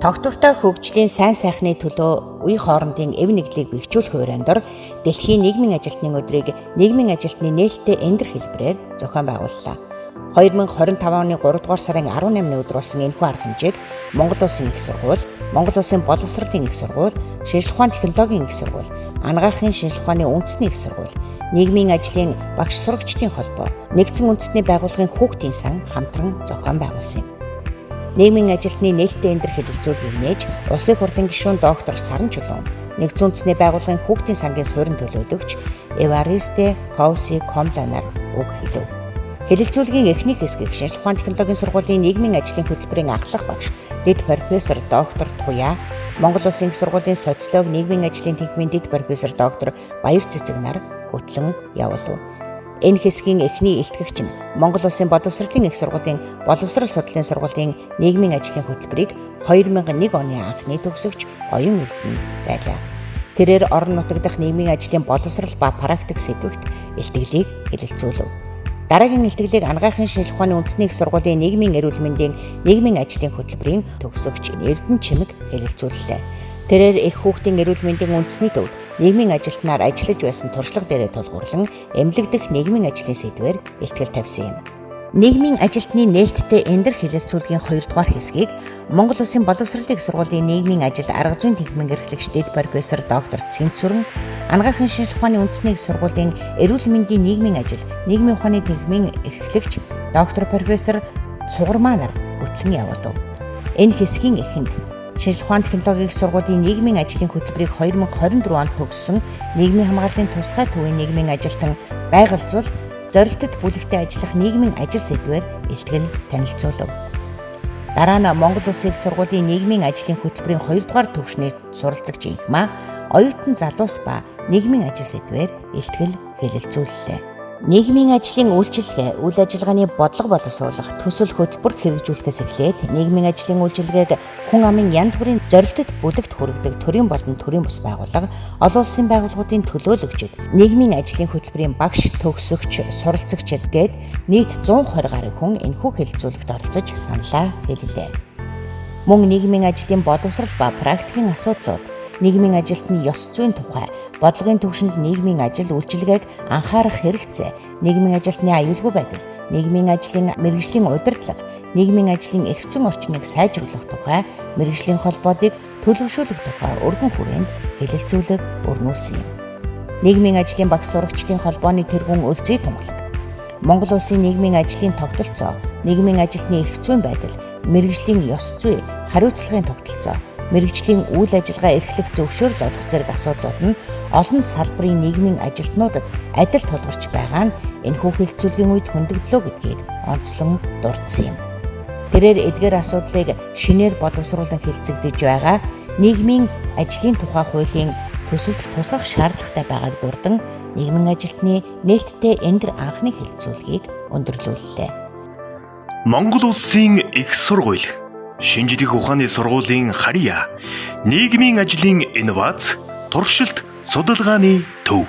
Тогтвортой хөгжлийн сайн сайхны төлөө үе хоорондын эв нэглийг бэхжүүлэх хуурайнд дор Дэлхийн нийгмийн ажилтны өдрийг нийгмийн ажилтны нээлттэй эндэр хэлбэрээр зохион байгууллаа. 2025 оны 3 дугаар сарын 18-ны өдөр болсон энэхүү арга хэмжээг Монгол Улсын их сургууль, Монгол Улсын боловсролын их сургууль, шинжлэх ухааны технологийн их сургууль, анагаахын шинжлэх ухааны үндэсний их сургууль, нийгмийн ажлын багш сурагчдын холбоо, нэгдсэн үндэсний байгууллагын хүүхдийн сан хамтран зохион байгуулсан юм. Нийгмийн ажилтны нээлттэй эндэр хэлэлцүүлгийг нээж улсын хурлын гишүүн доктор Саран Чулуун, нэгдсэн үндэсний байгууллагын хүүхдийн сангийн суурин төлөөлөгч Эваристе Кауси Комланаар үг хэлв. Хэлэлцүүлгийн эхний хэсгийг шинжлэх ухааны технологийн сургуулийн нийгмийн ажлын хөтөлбөрийн ахлах багш дэд профессор доктор Туяа, Монгол Улсын их сургуулийн социологи нийгмийн ажлын тэнхимийн дэд профессор доктор Баяр Цэцэг нар хөтлөн явуулв. Энэ хэсгийн эхний илтгэгч нь Монгол Улсын боловсролын их сургуулийн боловсрол судлалын сургуулийн нийгмийн ажлын хөтөлбөрийг 2001 оны анхны төгсөгч Оюн Эрдэнэ байлаа. Тэрээр орон нутаг дахь нийгмийн ажлын боловсрол ба практик сэдвэгт илтгэлийг хэлэлцүүлв. Дараагийн илтгэлийг анагаахын шинжлэх ухааны үндэсний их сургуулийн нийгмийн эрүүл мэндийн нийгмийн ажлын хөтөлбөрийн төгсөгч Эрдэнэ Чимэг хэлэлцүүллээ. Тэрээр их хүүхдийн эрүүл мэндийн үндэсний төвд нийгмийн ажилтнаар ажиллаж байсан туршлага дээрээ тулгуурлан эмнэлэгдэх нийгмийн ажлын сэдвээр илтгэл тавьсан юм. Нийгмийн ажилтны нээлттэй эндэр хэлэлцүүлгийн 2 дугаар хэсгийг Монгол Улсын боловсролын их сургуулийн нийгмийн ажил арга зүйн тэнхимийн эрхлэгч дэд профессор доктор Цэнцүрэн, анагаахын шинжлэх ухааны үндэсний их сургуулийн эрүүл мэндийн нийгмийн ажил нийгмийн ухааны тэнхимийн эрхлэгч доктор профессор Сугармаа нар хөтлөн явуулв. Энэ хэсгийн эхэнд шинжлэх ухааны технологийн их сургуулийн нийгмийн ажлын хөтөлбөрийг 2024 онд төгссөн нийгмийн хамгааллын тусгай төвийн нийгмийн ажилтан байгальзуул зорилтод бүлэгтээ ажиллах нийгмийн ажил сэдвээр илтгэл танилцуулв. Дараа нь Монгол Улсын их сургуулийн нийгмийн ажлын хөтөлбөрийн 2 дугаар төвшний суралцагч инхмаа оюутан залуус ба нийгмийн ажил сэдвээр илтгэл хэлэлцүүллээ. Нийгмийн ажлын үйлчилгээ, үйл ажиллагааны бодлого боловсруулах, төсөл хөтөлбөр хэрэгжүүлэхээс эхлээд нийгмийн ажлын үйлчилгээг хүн амын янз бүрийн зорилтод бүлэгт хүргэдэг төрийн болон төрийн бус байгууллага, олон улсын байгууллагуудын төлөөлөгчид, нийгмийн ажлын хөтөлбөрийн багш, төгсөгч, суралцагчид гээд нийт 120 гаруй хүн энэхүү хэлэлцүүлэгт оролцож саналаа хэллээ. Мөн нийгмийн ажлын боловсрол ба практикийн асуудлууд, нийгмийн ажилтны ёс зүйн тухай, бодлогын түвшинд нийгмийн ажил үйлчилгээг анхаарах хэрэгцээ, нийгмийн ажилтны аюулгүй байдал, нийгмийн ажлын мэргэжлийн удирдлага, нийгмийн ажлын эрх зүйн орчныг сайжруулах тухай, мэргэжлийн холбоодыг төлөвшүүлэх тухай өргөн хүрээнд хэлэлцүүлэг өрнүүлсэн юм. Нийгмийн ажлын багш сурагчдын холбооны тэргүүн өлзий тунгалаг, Монгол Улсын нийгмийн ажлын тогтолцоо, нийгмийн ажилтны эрх зүйн байдал, мэргэжлийн ёс зүй, хариуцлагын тогтолцоо, мэргэжлийн үйл ажиллагаа эрхлэх зөвшөөрөл олох зэрэг асуудлууд нь олон салбарын нийгмийн ажилтнуудад адил тулгарч байгаа нь энэхүү хэлэлцүүлгийн үед хөндөгдлөө гэдгийг онцлон дурдсан юм. Тэрээр эдгээр асуудлыг шинээр боловсруулан хэлцэгдэж байгаа нийгмийн ажлын тухай хуулийн төсөлд тусгах шаардлагатай байгааг дурдан нийгмийн ажилтны нээлттэй эндэр анхны хэлэлцүүлгийг өндөрлүүллээ. Монгол Улсын их сургууль, шинжлэх ухааны сургуулийн Харьяа, нийгмийн ажлын инновац, туршилт, судалгааны төв.